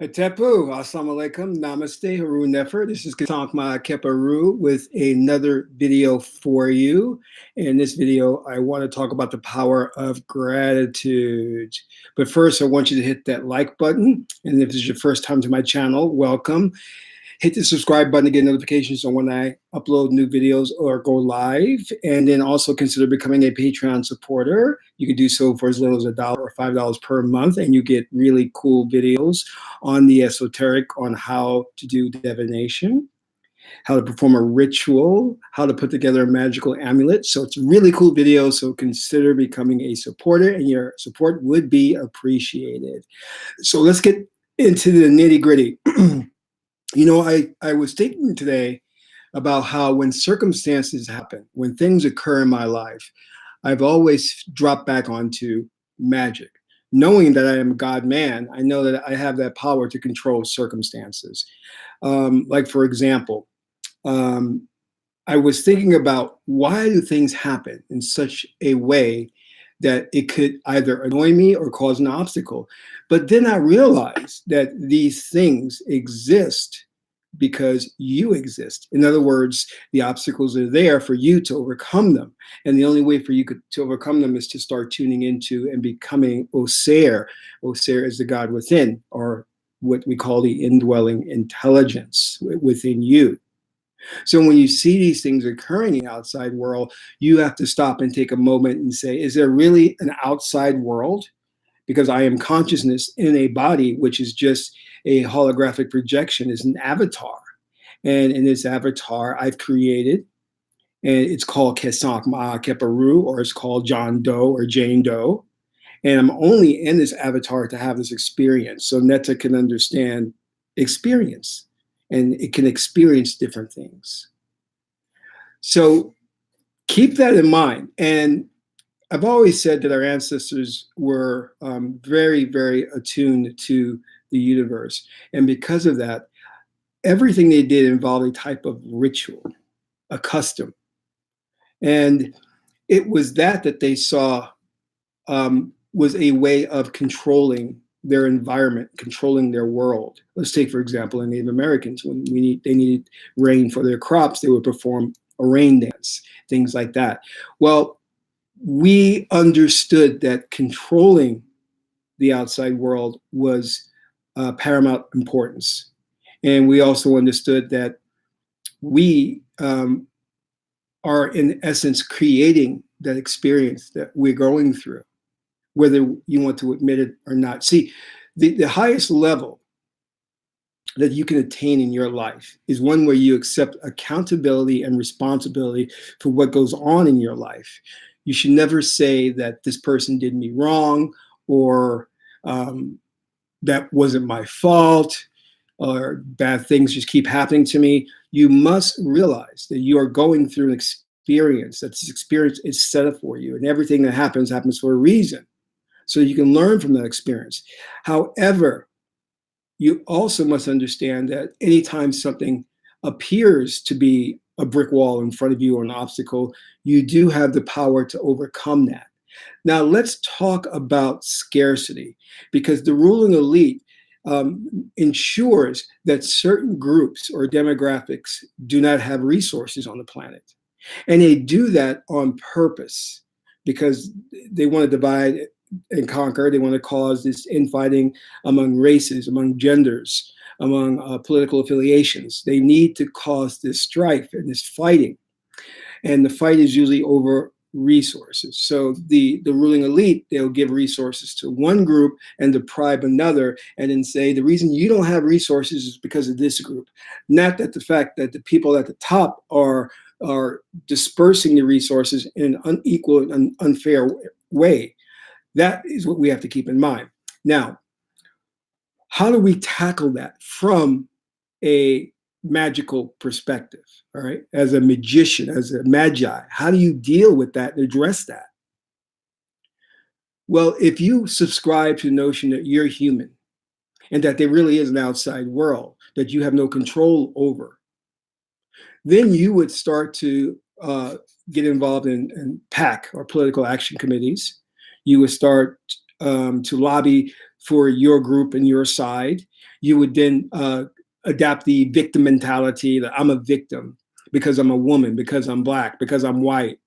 Hatepu, assalamu alaikum, namaste, haru nefer. This is Kasankma Keparu with another video for you. In this video, I want to talk about the power of gratitude. But first, I want you to hit that like button. And if this is your first time to my channel, welcome. Hit the subscribe button to get notifications on when I upload new videos or go live. And then also consider becoming a Patreon supporter. You can do so for as little as $1 or $5 per month, and you get really cool videos on the esoteric, on how to do divination, how to perform a ritual, how to put together a magical amulet. So it's a really cool video. So consider becoming a supporter, and your support would be appreciated. So let's get into the nitty gritty. You know, I was thinking today about how when circumstances happen, when things occur in my life, I've always dropped back onto magic. Knowing that I am a God man, I know that I have that power to control circumstances. Like, for example, I was thinking about why do things happen in such a way that it could either annoy me or cause an obstacle. But then I realized that these things exist because you exist. In other words, the obstacles are there for you to overcome them. And the only way for you to overcome them is to start tuning into and becoming Oser. Oser is the God within, or what we call the indwelling intelligence within you. So when you see these things occurring in the outside world, you have to stop and take a moment and say, is there really an outside world? Because I am consciousness in a body, which is just a holographic projection, is an avatar. And in this avatar, I've created, and it's called Kesank Ma'a Keparu, or it's called John Doe or Jane Doe. And I'm only in this avatar to have this experience. So Netta can understand experience, and it can experience different things. So keep that in mind. And I've always said that our ancestors were very, very attuned to the universe. And because of that, everything they did involved a type of ritual, a custom. And it was that they saw was a way of controlling their environment, controlling their world. Let's take, for example, the Native Americans. When they needed rain for their crops, they would perform a rain dance, things like that. Well, we understood that controlling the outside world was paramount importance. And we also understood that we are, in essence, creating that experience that we're going through, whether you want to admit it or not. See, the highest level that you can attain in your life is one where you accept accountability and responsibility for what goes on in your life. You should never say that this person did me wrong, or that wasn't my fault, or bad things just keep happening to me. You must realize that you are going through an experience, that this experience is set up for you, and everything that happens for a reason. So you can learn from that experience. However, you also must understand that anytime something appears to be a brick wall in front of you or an obstacle, you do have the power to overcome that. Now, let's talk about scarcity, because the ruling elite ensures that certain groups or demographics do not have resources on the planet. And they do that on purpose because they want to divide and conquer. They want to cause this infighting among races, among genders, among political affiliations. They need to cause this strife and this fighting. And the fight is usually over resources. So the ruling elite, they'll give resources to one group and deprive another, and then say the reason you don't have resources is because of this group. Not that the fact that the people at the top are dispersing the resources in an unequal and unfair way. That is what we have to keep in mind. Now, how do we tackle that from a magical perspective? All right, as a magician, as a magi, how do you deal with that and address that? Well, if you subscribe to the notion that you're human and that there really is an outside world that you have no control over, then you would start to get involved in PAC, or political action committees. You would start to lobby for your group and your side. you would then adapt the victim mentality that I'm a victim because I'm a woman, because I'm black, because I'm white,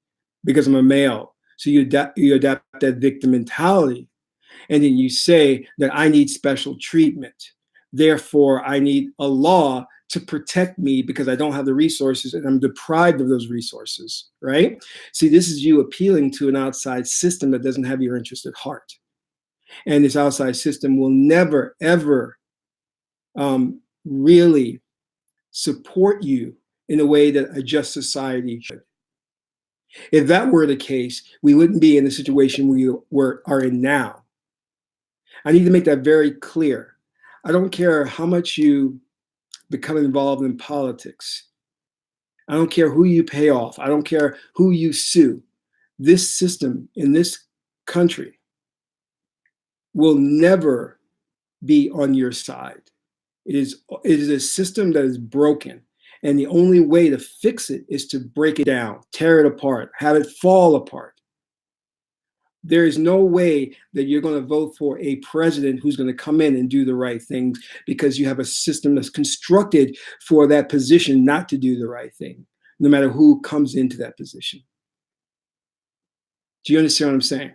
because I'm a male. So you adapt that victim mentality, and then you say that I need special treatment. Therefore, I need a law to protect me because I don't have the resources and I'm deprived of those resources, right? See, this is you appealing to an outside system that doesn't have your interest at heart. And this outside system will never, ever really support you in a way that a just society should. If that were the case, we wouldn't be in the situation we are in now. I need to make that very clear. I don't care how much you become involved in politics. I don't care who you pay off. I don't care who you sue. This system in this country will never be on your side. It is a system that is broken. And the only way to fix it is to break it down, tear it apart, have it fall apart. There is no way that you're going to vote for a president who's going to come in and do the right things because you have a system that's constructed for that position not to do the right thing, no matter who comes into that position. Do you understand what I'm saying?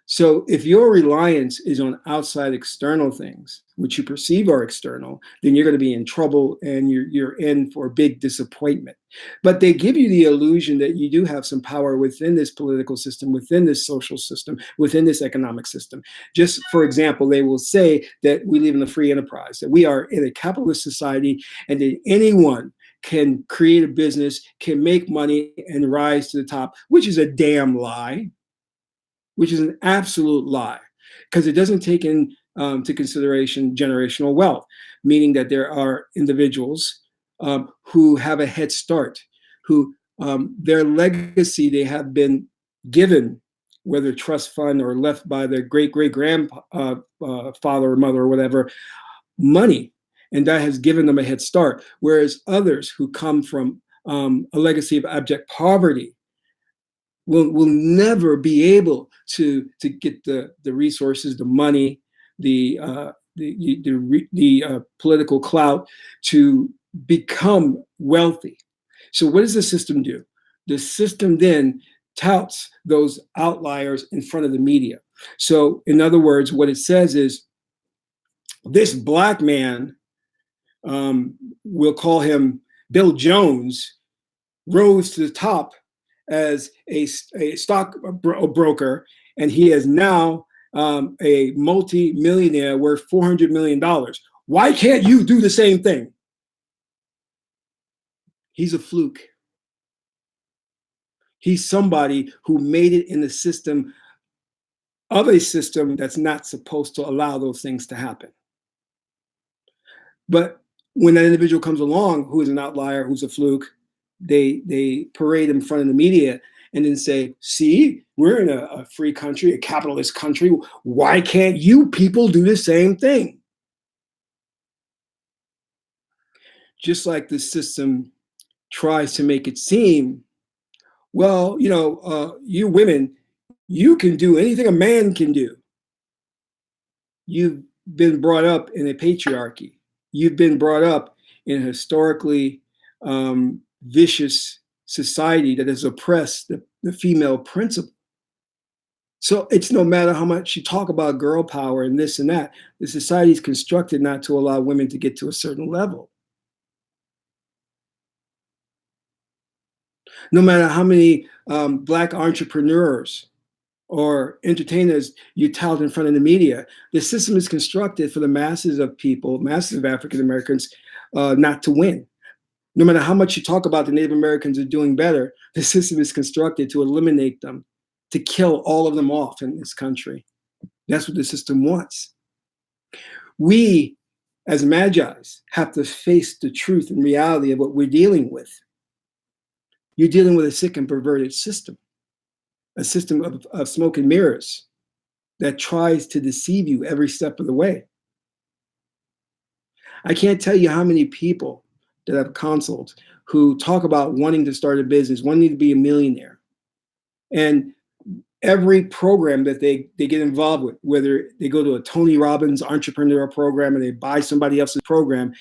So if your reliance is on outside external things, which you perceive are external, then you're going to be in trouble and you're in for a big disappointment. But they give you the illusion that you do have some power within this political system, within this social system, within this economic system. Just for example, they will say that we live in a free enterprise, that we are in a capitalist society, and that anyone can create a business, can make money and rise to the top, which is a damn lie. Which is an absolute lie, because it doesn't take into consideration generational wealth, meaning that there are individuals who have a head start, who their legacy they have been given, whether trust fund or left by their great-great-grandfather or mother or whatever, money, and that has given them a head start. Whereas others who come from a legacy of abject poverty will never be able to get the resources, the money, the political clout to become wealthy. So what does the system do? The system then touts those outliers in front of the media. So in other words, what it says is this black man, we'll call him Bill Jones, rose to the top as a stock broker, and he is now a multi-millionaire worth $400 million. Why can't you do the same thing? He's a fluke. He's somebody who made it in the system of a system that's not supposed to allow those things to happen. But when that individual comes along who is an outlier, who's a fluke, they parade in front of the media and then say, see, we're in a free country, a capitalist country. Why can't you people do the same thing? Just like the system tries to make it seem, well, you women, you can do anything a man can do. You've been brought up in a patriarchy. You've been brought up in a historically vicious society that has oppressed the female principle. So it's no matter how much you talk about girl power and this and that, the society is constructed not to allow women to get to a certain level. No matter how many black entrepreneurs or entertainers you tout in front of the media, the system is constructed for the masses of people, masses of African Americans, not to win. No matter how much you talk about the Native Americans are doing better, the system is constructed to eliminate them, to kill all of them off in this country. That's what the system wants. We, as magi's, have to face the truth and reality of what we're dealing with. You're dealing with a sick and perverted system, a system of smoke and mirrors that tries to deceive you every step of the way. I can't tell you how many people that I've counseled who talk about wanting to start a business, wanting to be a millionaire. And Every program that they get involved with, whether they go to a Tony Robbins entrepreneur program and they buy somebody else's program,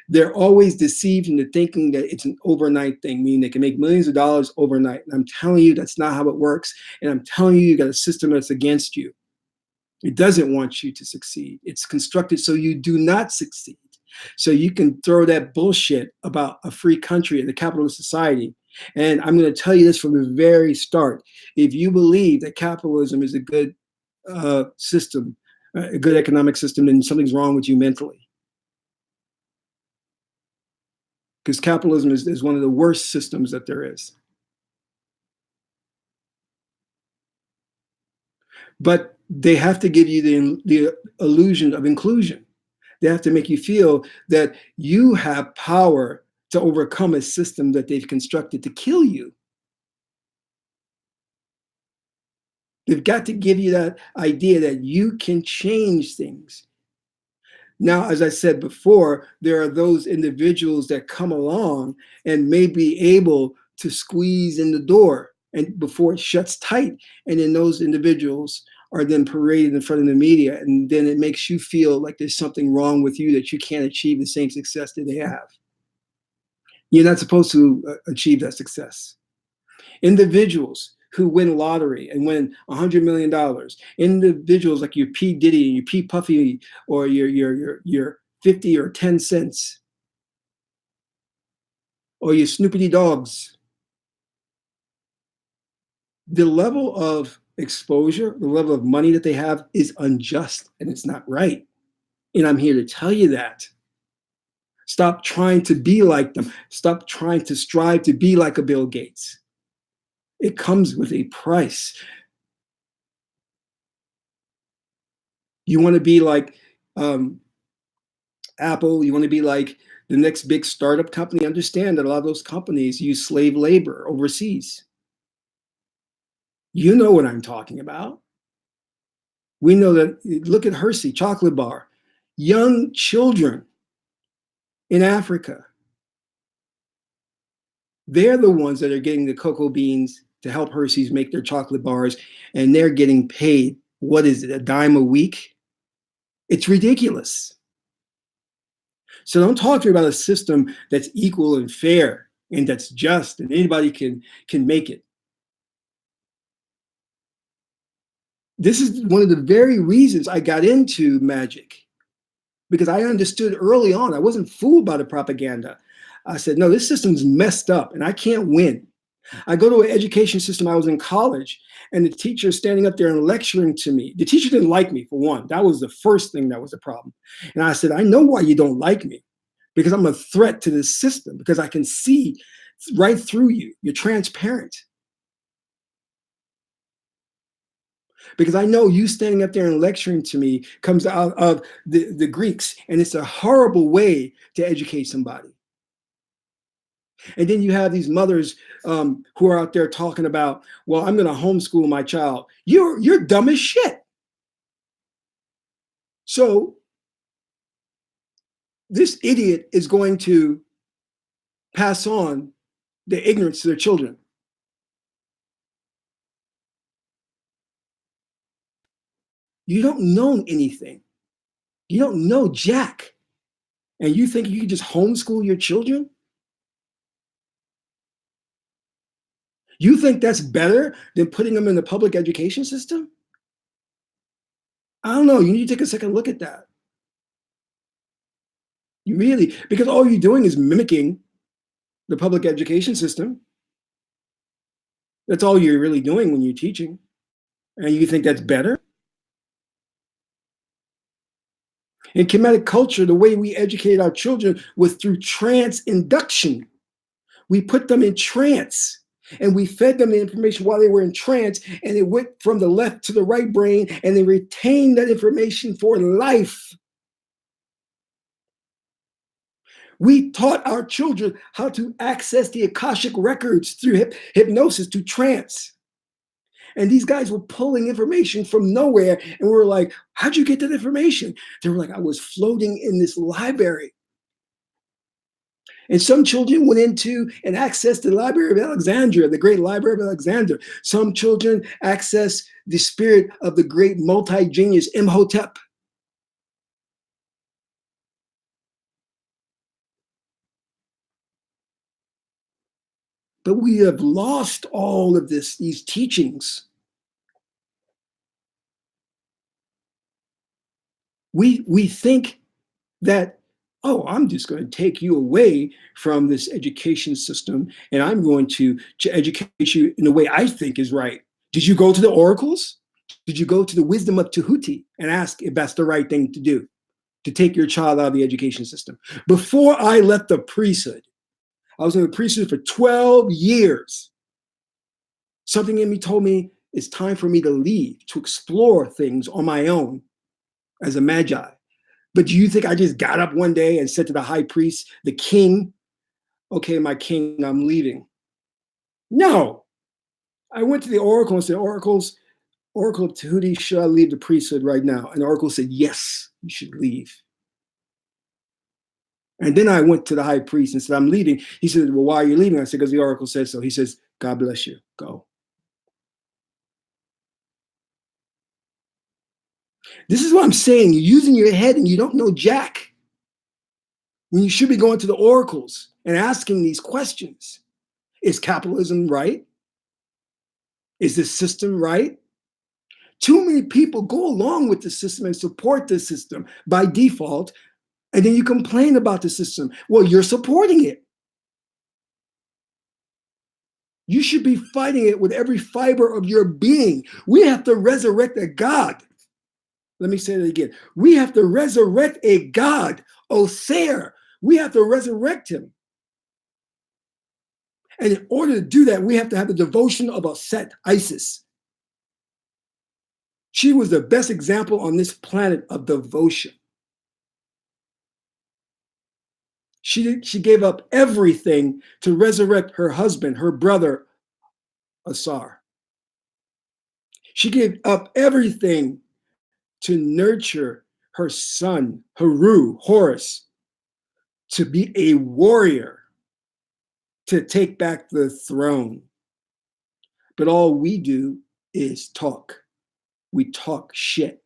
they're always deceived into thinking that it's an overnight thing, meaning they can make millions of dollars overnight. And I'm telling you, that's not how it works. And I'm telling you, you got a system that's against you. It doesn't want you to succeed. It's constructed so you do not succeed. So you can throw that bullshit about a free country and a capitalist society. And I'm going to tell you this from the very start. If you believe that capitalism is a good system, a good economic system, then something's wrong with you mentally. Because capitalism is one of the worst systems that there is. But they have to give you the illusion of inclusion. They have to make you feel that you have power to overcome a system that they've constructed to kill you. They've got to give you that idea that you can change things. Now, as I said before, there are those individuals that come along and may be able to squeeze in the door and before it shuts tight. And then those individuals are then paraded in front of the media. And then it makes you feel like there's something wrong with you, that you can't achieve the same success that they have. You're not supposed to achieve that success. Individuals who win lottery and win $100 million, individuals like your P. Diddy and your P. Puffy, or your 50 or 10 cents, or your Snoopity dogs. The level of exposure, the level of money that they have is unjust, and it's not right. And I'm here to tell you that. Stop trying to be like them. Stop trying to strive to be like a Bill Gates. It comes with a price. You want to be like Apple, you want to be like the next big startup company. Understand that a lot of those companies use slave labor overseas. You know what I'm talking about. We know that. Look at Hershey chocolate bar. Young children in Africa, they're the ones that are getting the cocoa beans to help Hershey's make their chocolate bars, and they're getting paid, what is it, a dime a week? It's ridiculous. So don't talk to me about a system that's equal and fair and that's just and anybody can make it. This is one of the very reasons I got into magic, because I understood early on. I wasn't fooled by the propaganda. I said, no, this system's messed up and I can't win. I go to an education system. I was in college, and the teacher is standing up there and lecturing to me. The teacher didn't like me, for one. That was the first thing that was a problem. And I said, I know why you don't like me, because I'm a threat to this system, because I can see right through you. You're transparent. Because I know you standing up there and lecturing to me comes out of the Greeks, and it's a horrible way to educate somebody. And then you have these mothers who are out there talking about, well, I'm going to homeschool my child. You're dumb as shit. So this idiot is going to pass on the ignorance to their children. You don't know anything. You don't know jack. And you think you can just homeschool your children? You think that's better than putting them in the public education system? I don't know. You need to take a second look at that. You really, because all you're doing is mimicking the public education system. That's all you're really doing when you're teaching. And you think that's better? In Kemetic culture, the way we educate our children was through trance induction. We put them in trance, and we fed them the information while they were in trance, and it went from the left to the right brain, and they retained that information for life. We taught our children how to access the Akashic records through hypnosis, through trance. And these guys were pulling information from nowhere. And we were like, how'd you get that information? They were like, I was floating in this library. And some children went into and accessed the Library of Alexandria, the great Library of Alexander. Some children accessed the spirit of the great multi-genius Imhotep. But we have lost all of these teachings. We think that, oh, I'm just going to take you away from this education system and I'm going to educate you in the way I think is right. Did you go to the oracles? Did you go to the wisdom of Tahuti and ask if that's the right thing to do, to take your child out of the education system? Before I left the priesthood, I was in the priesthood for 12 years. Something in me told me it's time for me to leave, to explore things on my own as a magi. But do you think I just got up one day and said to the high priest, the king, okay, my king, I'm leaving? No. I went to the oracle and said, Oracle of Tahuti, should I leave the priesthood right now? And the oracle said, yes, you should leave. And then I went to the high priest and said, I'm leaving. He said, well, why are you leaving? I said, because the oracle said so. He says, God bless you. Go. This is what I'm saying. You're using your head and you don't know jack. When you should be going to the oracles and asking these questions. Is capitalism right? Is the system right? Too many people go along with the system and support the system by default, and then you complain about the system. Well, you're supporting it. You should be fighting it with every fiber of your being. We have to resurrect a God. Let me say that again. We have to resurrect a God, Osair. We have to resurrect him. And in order to do that, we have to have the devotion of Aset, Isis. She was the best example on this planet of devotion. She gave up everything to resurrect her husband, her brother, Asar. She gave up everything to nurture her son, Haru, Horus, to be a warrior, to take back the throne. But all we do is talk. We talk shit.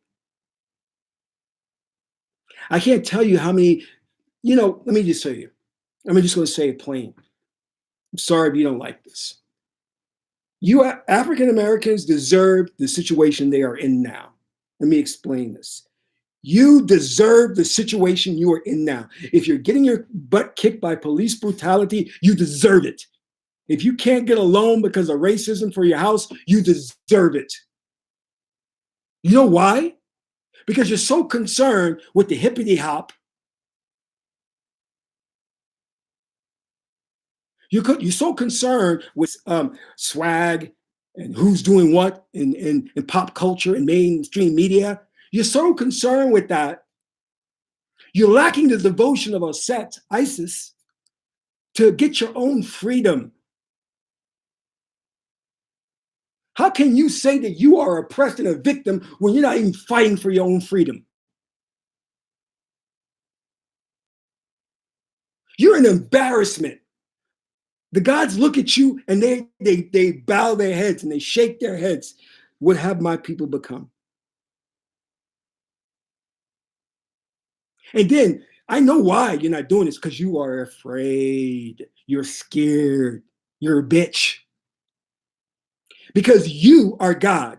I can't tell you how many, let me just tell you. I'm just going to say it plain. I'm sorry if you don't like this. You African Americans deserve the situation they are in now. Let me explain this. You deserve the situation you are in now. If you're getting your butt kicked by police brutality, you deserve it. If you can't get a loan because of racism for your house, you deserve it. You know why? Because you're so concerned with the hippity hop. You're so concerned with swag and who's doing what in pop culture and mainstream media. You're so concerned with that. You're lacking the devotion of Aset, Isis, to get your own freedom. How can you say that you are oppressed and a victim when you're not even fighting for your own freedom? You're an embarrassment. The gods look at you and they bow their heads and they shake their heads. What have my people become? And then I know why you're not doing this, because you are afraid. You're scared. You're a bitch. Because you are God.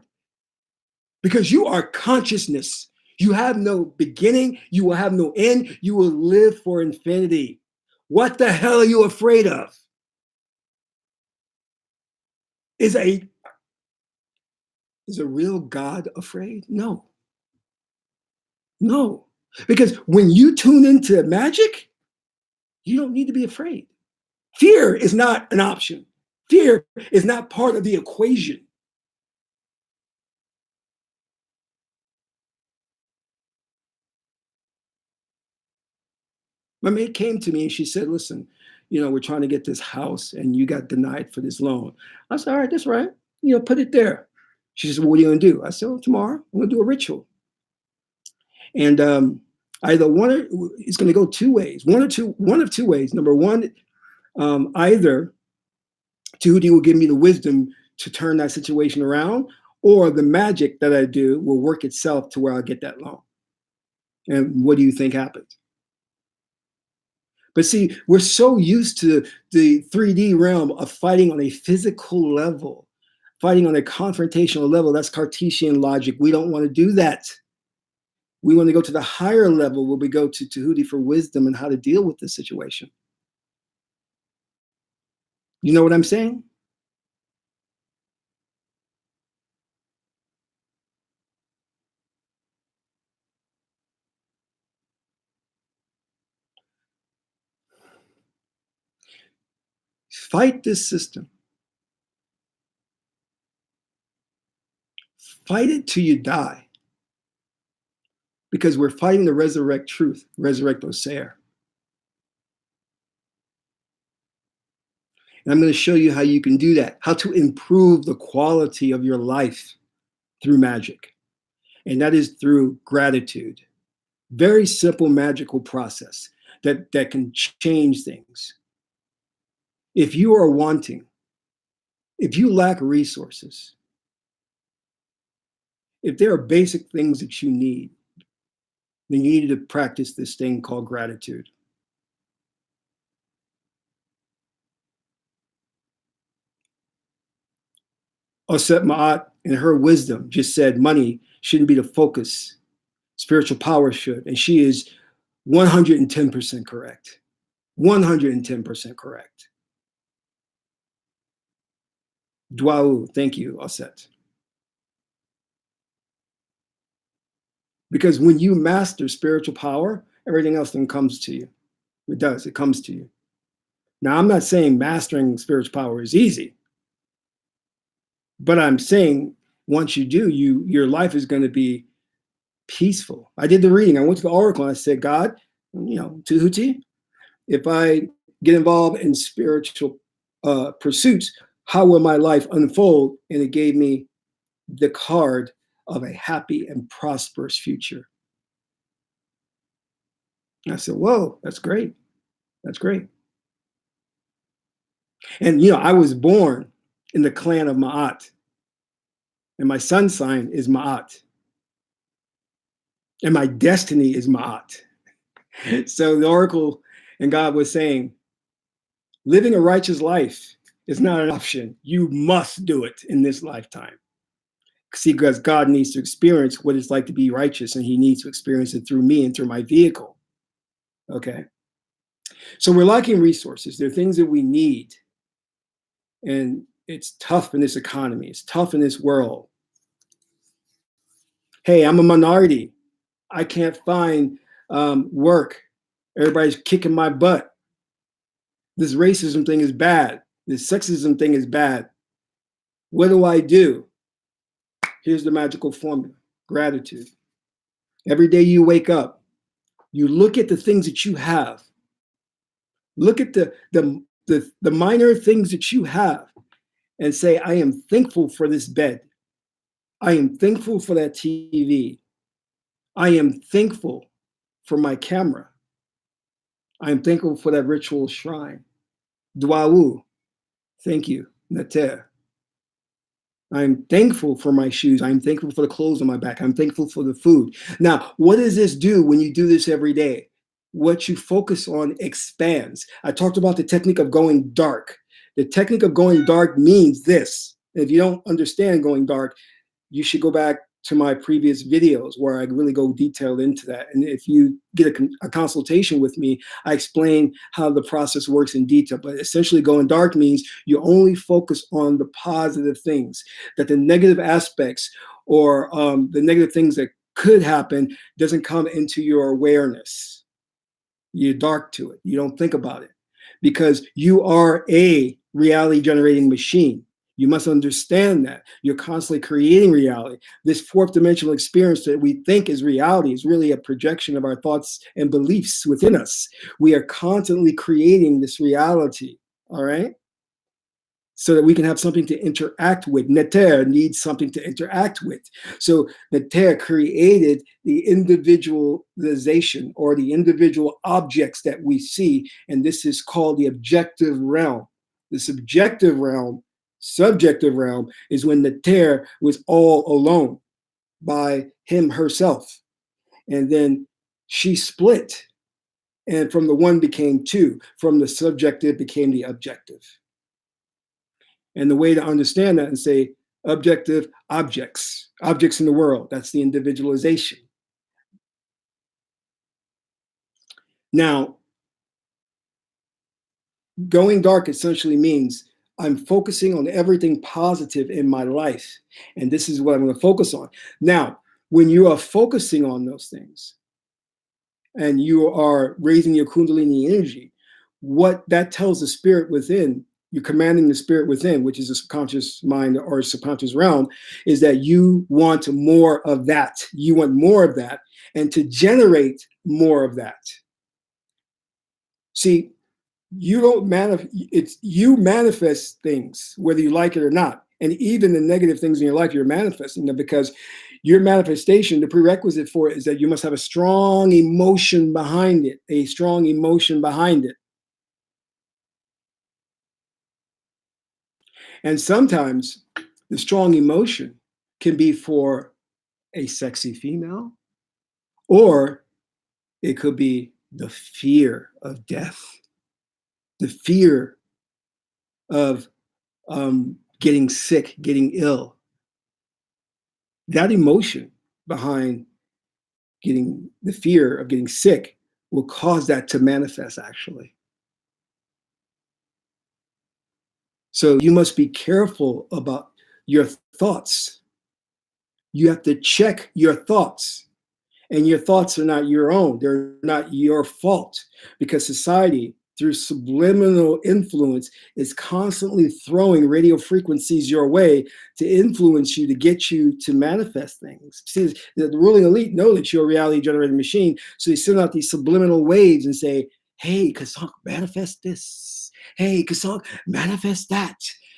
Because you are consciousness. You have no beginning. You will have no end. You will live for infinity. What the hell are you afraid of? Is a real God afraid? No. No. Because when you tune into magic, you don't need to be afraid. Fear is not an option. Fear is not part of the equation. My mate came to me and she said, listen, we're trying to get this house and you got denied for this loan. I said, all right, that's right. Put it there. She said, well, what are you going to do? I said, well, tomorrow I'm going to do a ritual. And Either one, it's going to go two ways. One of two ways. Number one, either Tahuti will give me the wisdom to turn that situation around, or the magic that I do will work itself to where I'll get that loan. And what do you think happens? But see, we're so used to the 3D realm of fighting on a physical level, fighting on a confrontational level. That's Cartesian logic. We don't want to do that. We want to go to the higher level where we go to Tahuti for wisdom and how to deal with the situation. You know what I'm saying? Fight this system. Fight it till you die. Because we're fighting to resurrect truth, resurrect Osir. And I'm going to show you how you can do that, how to improve the quality of your life through magic. And that is through gratitude. Very simple, magical process that can change things. If you are wanting, if you lack resources, if there are basic things that you need, then you need to practice this thing called gratitude. Osset Ma'at, in her wisdom, just said money shouldn't be the focus. Spiritual power should. And she is 110% correct. 110% correct. Dwau, thank you, Osset. Because when you master spiritual power, everything else then comes to you. It does, it comes to you. Now, I'm not saying mastering spiritual power is easy, but I'm saying once you do, your life is going to be peaceful. I did the reading. I went to the oracle and I said, God, Tahuti, if I get involved in spiritual pursuits, how will my life unfold? And it gave me the card of a happy and prosperous future. And I said, whoa, that's great. That's great. And, I was born in the clan of Ma'at. And my sun sign is Ma'at. And my destiny is Ma'at. So the oracle and God was saying, living a righteous life is not an option. You must do it in this lifetime. See, because God needs to experience what it's like to be righteous, and he needs to experience it through me and through my vehicle. Okay. So we're lacking resources. There are things that we need. And it's tough in this economy. It's tough in this world. Hey, I'm a minority. I can't find work. Everybody's kicking my butt. This racism thing is bad. This sexism thing is bad. What do I do? Here's the magical formula: gratitude. Every day you wake up, you look at the things that you have. Look at the minor things that you have and say, I am thankful for this bed. I am thankful for that TV. I am thankful for my camera. I am thankful for that ritual shrine. Dwau, thank you. Nater. I'm thankful for my shoes. I'm thankful for the clothes on my back. I'm thankful for the food. Now, what does this do when you do this every day? What you focus on expands. I talked about the technique of going dark. The technique of going dark means this. If you don't understand going dark, you should go back to my previous videos where I really go detailed into that. And if you get a consultation with me, I explain how the process works in detail. But essentially going dark means you only focus on the positive things, that the negative aspects or the negative things that could happen doesn't come into your awareness. You're dark to it. You don't think about it because you are a reality generating machine. You must understand that you're constantly creating reality. This fourth dimensional experience that we think is reality is really a projection of our thoughts and beliefs within us. We are constantly creating this reality. All right. so that we can have something to interact with. Neter needs something to interact with. So Neter created the individualization or the individual objects that we see, and this is called the objective realm. The subjective realm is when Neter was all alone by him herself. And then she split, and from the one became two, from the subjective became the objective. And the way to understand that and say objective objects in the world, that's the individualization. Now, going dark essentially means I'm focusing on everything positive in my life. And this is what I'm going to focus on. Now, when you are focusing on those things and you are raising your Kundalini energy, what that tells the spirit within, you're commanding the spirit within, which is a subconscious mind or subconscious realm, is that you want more of that. You want more of that, and to generate more of that. See, you don't manifest, you manifest things, whether you like it or not. And even the negative things in your life, you're manifesting them, because your manifestation, the prerequisite for it is that you must have a strong emotion behind it, a strong emotion behind it. And sometimes the strong emotion can be for a sexy female, or it could be the fear of death, the fear of getting sick, getting ill. That emotion behind getting the fear of getting sick will cause that to manifest, actually. So you must be careful about your thoughts. You have to check your thoughts. And your thoughts are not your own. They're not your fault, because society, through subliminal influence, is constantly throwing radio frequencies your way to influence you, to get you to manifest things. See, the ruling elite know that you're a reality generating machine. So they send out these subliminal waves and say, hey, Kasank, manifest this. Hey, Kasank, manifest that.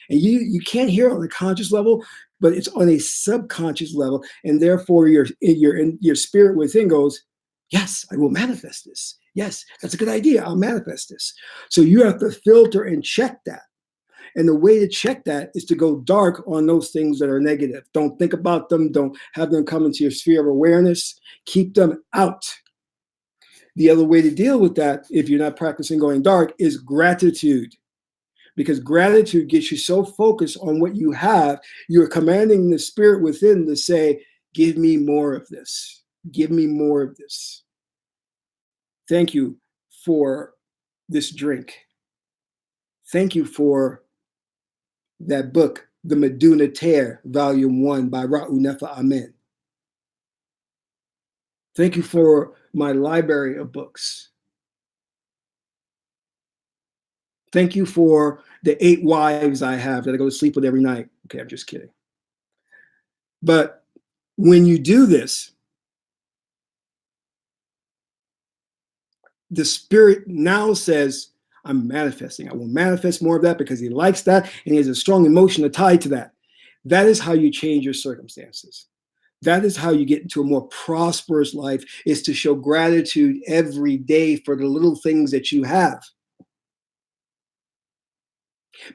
And you can't hear it on a conscious level, but it's on a subconscious level, and therefore your spirit within goes, yes, I will manifest this. Yes, that's a good idea. I'll manifest this. So you have to filter and check that. And the way to check that is to go dark on those things that are negative. Don't think about them. Don't have them come into your sphere of awareness. Keep them out. The other way to deal with that, if you're not practicing going dark, is gratitude. Because gratitude gets you so focused on what you have, you're commanding the spirit within to say, give me more of this. Give me more of this. Thank you for this drink. Thank you for that book, The Meduna Tear, Volume 1 by Ra'u Nefa Amen. Thank you for my library of books. Thank you for the 8 wives I have that I go to sleep with every night. Okay, I'm just kidding. But when you do this, the spirit now says, I'm manifesting. I will manifest more of that, because he likes that and he has a strong emotion tied to that. That is how you change your circumstances. That is how you get into a more prosperous life, is to show gratitude every day for the little things that you have.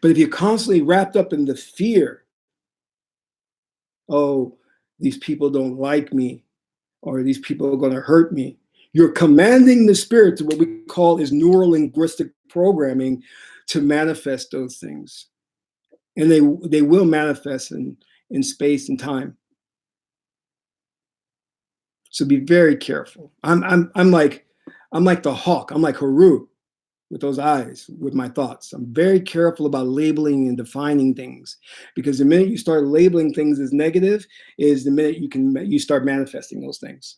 But if you're constantly wrapped up in the fear, oh, these people don't like me, or these people are going to hurt me, you're commanding the spirit to what we call is neurolinguistic programming to manifest those things. And they will manifest in space and time. So be very careful. I'm like the hawk. I'm like Haru with those eyes, with my thoughts. I'm very careful about labeling and defining things, because the minute you start labeling things as negative is the minute you start manifesting those things.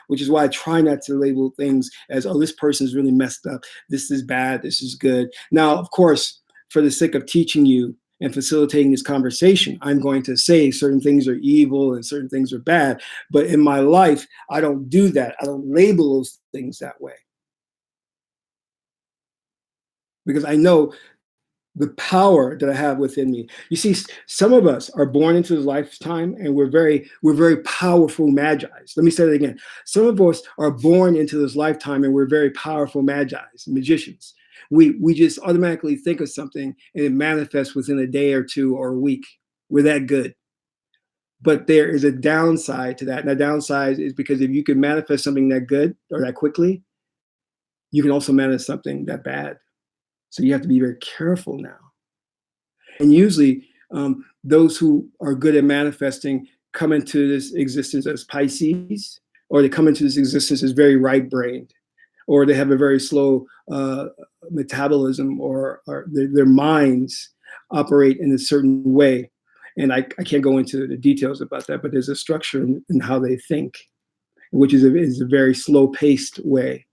Which is why I try not to label things as, oh, this person is really messed up. This is bad. This is good. Now, of course, for the sake of teaching you and facilitating this conversation, I'm going to say certain things are evil and certain things are bad. But in my life, I don't do that. I don't label those things that way. Because I know the power that I have within me. You see, some of us are born into this lifetime and we're very powerful magi's. Let me say that again. Some of us are born into this lifetime and we're very powerful magi's, magicians. We just automatically think of something and it manifests within a day or two or a week. We're that good. But there is a downside to that. And the downside is because if you can manifest something that good or that quickly, you can also manifest something that bad. So you have to be very careful now. And usually, those who are good at manifesting come into this existence as Pisces, or they come into this existence as very right-brained, or they have a very slow metabolism, or their minds operate in a certain way. And I can't go into the details about that, but there's a structure in how they think, which is a very slow-paced way.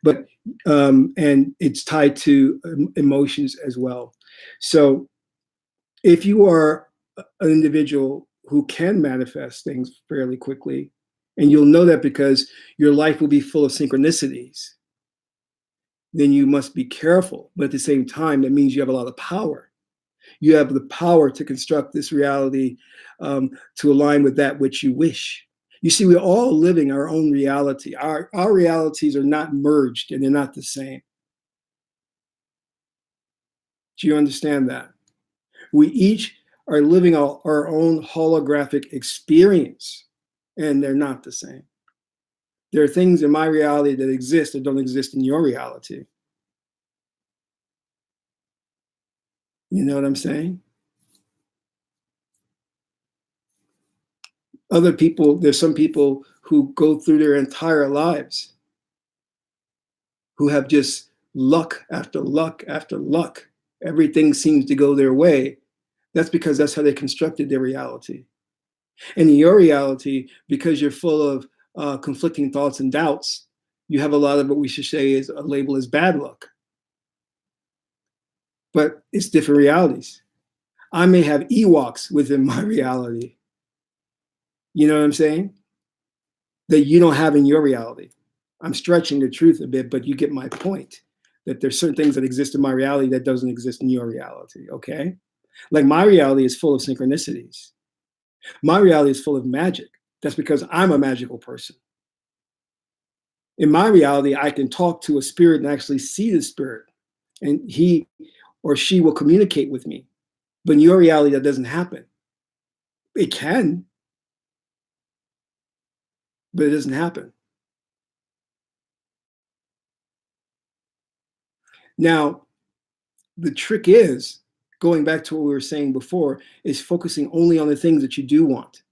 But and it's tied to emotions as well. So if you are an individual who can manifest things fairly quickly, and you'll know that because your life will be full of synchronicities, then you must be careful. But at the same time, that means you have a lot of power. You have the power to construct this reality to align with that which you wish. You see, we're all living our own reality. Our realities are not merged and they're not the same. Do you understand that? We each are living our own holographic experience, and they're not the same. There are things in my reality that exist that don't exist in your reality. You know what I'm saying? Other people, there's some people who go through their entire lives who have just luck after luck after luck. Everything seems to go their way. That's because that's how they constructed their reality. And in your reality, because you're full of conflicting thoughts and doubts, you have a lot of what we should say is a label as bad luck. But it's different realities. I may have Ewoks within my reality. You know what I'm saying? That you don't have in your reality. I'm stretching the truth a bit, but you get my point. That there's certain things that exist in my reality that doesn't exist in your reality, okay? Like my reality is full of synchronicities. My reality is full of magic. That's because I'm a magical person. In my reality, I can talk to a spirit and actually see the spirit, and he or she will communicate with me. But in your reality, that doesn't happen. It can, but it doesn't happen. Now, the trick is, going back to what we were saying before, is focusing only on the things that you do want,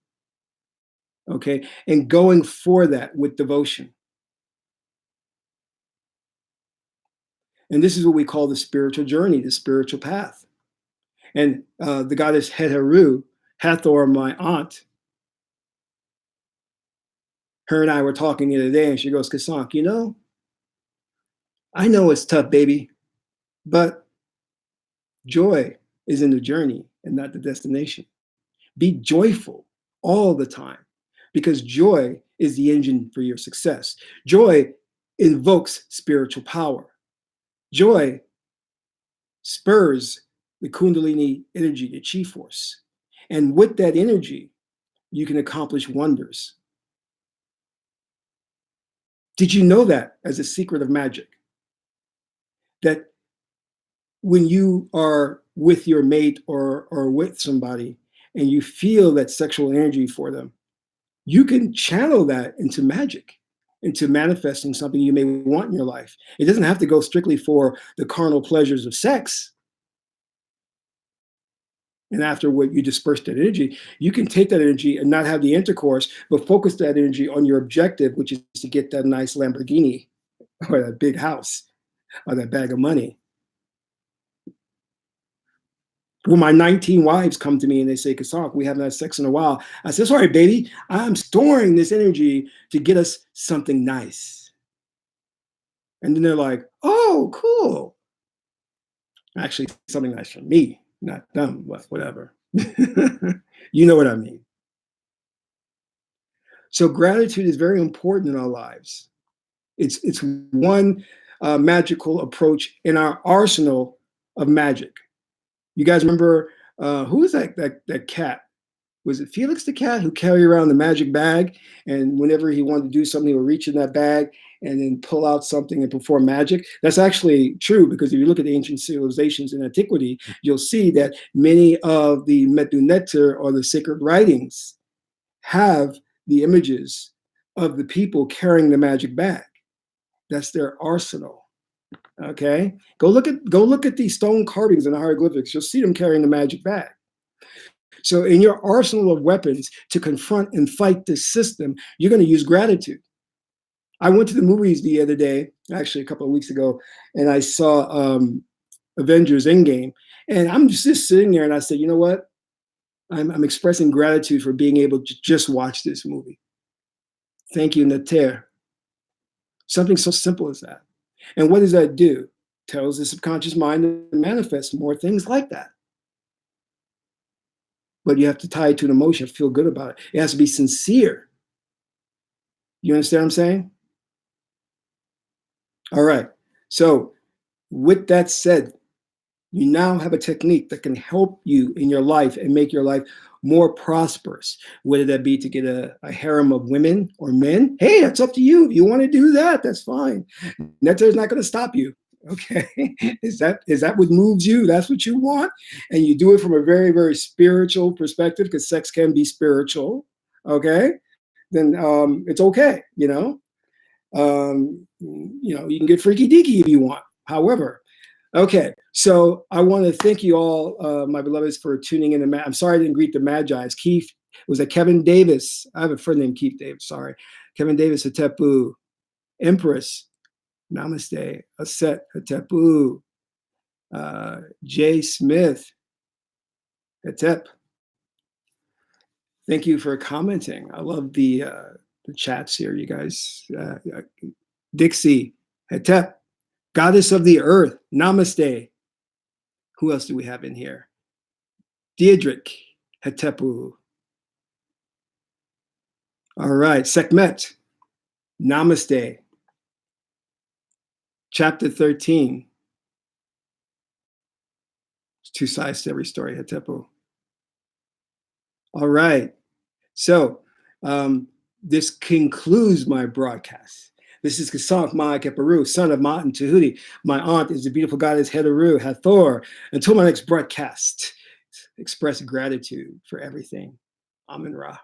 okay? And going for that with devotion. And this is what we call the spiritual journey, the spiritual path. And the goddess Heru, Hathor, my aunt, her and I were talking the other day, and she goes, Kasank, I know it's tough, baby, but joy is in the journey and not the destination. Be joyful all the time because joy is the engine for your success. Joy invokes spiritual power. Joy spurs the Kundalini energy, the chi force. And with that energy, you can accomplish wonders. Did you know that as a secret of magic? That when you are with your mate or with somebody and you feel that sexual energy for them, you can channel that into magic, into manifesting something you may want in your life. It doesn't have to go strictly for the carnal pleasures of sex. And after what you disperse that energy, you can take that energy and not have the intercourse, but focus that energy on your objective, which is to get that nice Lamborghini or that big house or that bag of money. When my 19 wives come to me and they say, Kasank, we haven't had sex in a while, I say, sorry, baby, I'm storing this energy to get us something nice. And then they're like, oh, cool. Actually, something nice for me, not them, but whatever. You know what I mean. So gratitude is very important in our lives. It's one magical approach in our arsenal of magic. You guys remember who was that cat? Was it Felix the cat who carried around the magic bag? And whenever he wanted to do something, he would reach in that bag and then pull out something and perform magic. That's actually true because if you look at the ancient civilizations in antiquity, you'll see that many of the Medu or the sacred writings have the images of the people carrying the magic bag. That's their arsenal. Okay, go look at these stone carvings and the hieroglyphics. You'll see them carrying the magic bag. So, in your arsenal of weapons to confront and fight this system, you're going to use gratitude. I went to the movies the other day, actually a couple of weeks ago, and I saw Avengers Endgame, and I'm just sitting there, and I said, you know what? I'm expressing gratitude for being able to just watch this movie. Thank you, Nater. Something so simple as that. And what does that do? Tells the subconscious mind to manifest more things like that. But you have to tie it to an emotion, feel good about it. It has to be sincere. You understand what I'm saying? All right. So, with that said, you now have a technique that can help you in your life and make your life more prosperous, whether that be to get a harem of women or men. Hey, it's up to you. If you want to do that, that's fine. Nectar is not going to stop you. Okay. Is that what moves you? That's what you want? And you do it from a very, very spiritual perspective because sex can be spiritual. Okay. Then it's okay, you can get freaky deaky if you want. However, okay, so I want to thank you all, my beloveds, for tuning in. I'm sorry I didn't greet the Magi's. Keith, was it Kevin Davis? I have a friend named Keith Davis, sorry. Kevin Davis, Hatepu. Empress, Namaste. Aset, Hatepu. Jay Smith, Hetep. Thank you for commenting. I love the chats here, you guys. Dixie, Hetep. Goddess of the earth, namaste. Who else do we have in here? Diedrich, Hetepu. All right, Sekhmet, namaste. Chapter 13. There's two sides to every story, Hetepu. All right, so this concludes my broadcast. This is Kasank Keperu, son of Ma'at and Tahuti. My aunt is the beautiful goddess Heteru, Hathor. Until my next broadcast, express gratitude for everything. Amen Ra.